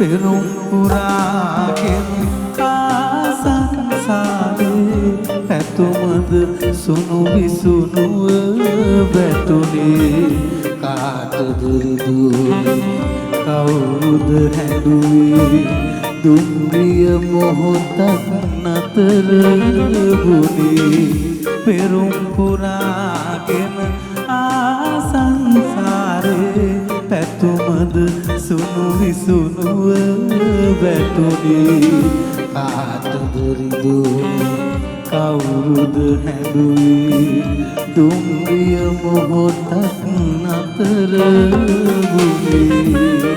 පෙරුම් පුරාගෙන ආසංසාරේ පැතුමද සුණු විසුණුව වැටුනේ කාටද රිදුනේ කවුරුද හැඬුවේ දුම්රිය මොහොතක් නතර වුනේ පෙරුම් පුරාගෙන ආසංසාරේ පැතුමද සුණු විසුණුව වැටුනේ කාටද රිදුනේ කවුරුද හැඬුවේ දුම්රිය මොහොතක් නතර වුනේ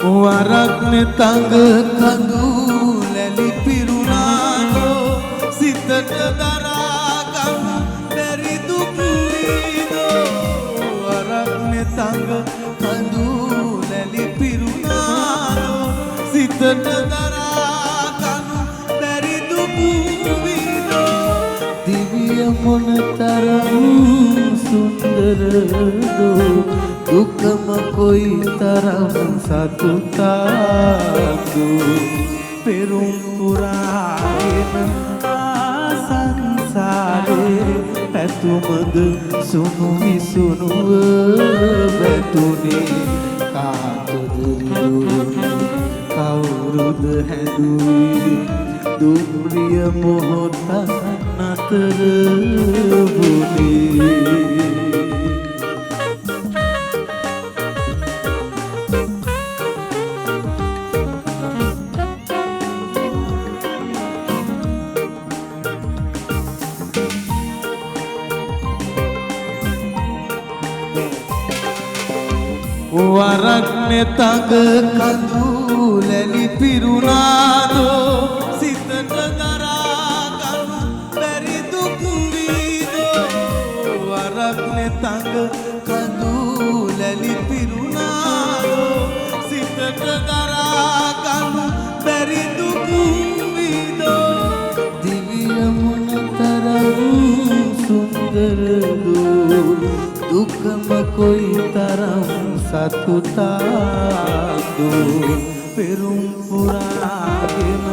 වරක්නේ තඟ කඳු ලැලි පිරුණානෝ සිතට දරා ගන්න බැරි දුක් විඳෝ වරක්නේ තඟ කඳු ලැලි පිරුණානෝ සිතට දරා ගන්න බැරි දුක් විඳෝ දිව්‍ය මොනතරම් සුන්දරදෝ දුකම කොයි තරම් සතුටක්දු පෙරුම් පුරාගෙන ආසංසාරේ පැතුමද සුණු විසුණුව වැටුනේ කාටද රිදුනේ කවුරුද හැඬුවේ දුම්රිය මොහොතක් නතර වුනේ වරක්නේ තඟ කඳු ලැලි පිරුණාදෝ සිතට දරා ගන්න බැරි දුක් විඳෝ වරක්නේ තඟ කඳු ලැලි පිරුණාදෝ සිතට දරා ගන්න බැරි දුක් විඳෝ දිව්‍ය මොනතරම් සුන්දරදෝ දුකම කොයි තරම් සතුටක්දු පෙරුම් පුරාගෙන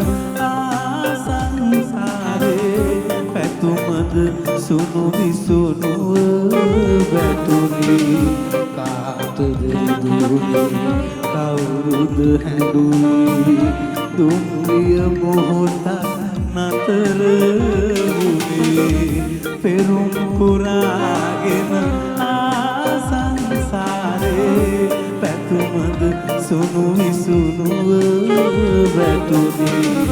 ආසංසාරේ පැතුමද සුණු විසුණුව වැටුනේ කාටද රිදුනේ කවුරුද හැඬුවේ දුම්රිය මොහොතක් නතර වුනේ පෙරුම් පුරාගෙන පැතුමද සුණු විසුණුව වැටුනේ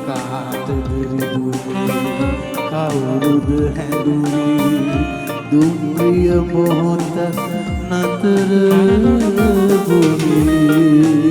කාටද රිදුනේ කවුරුද හැඬුවේ දුම්රිය මොහොතක් නතර වුනේ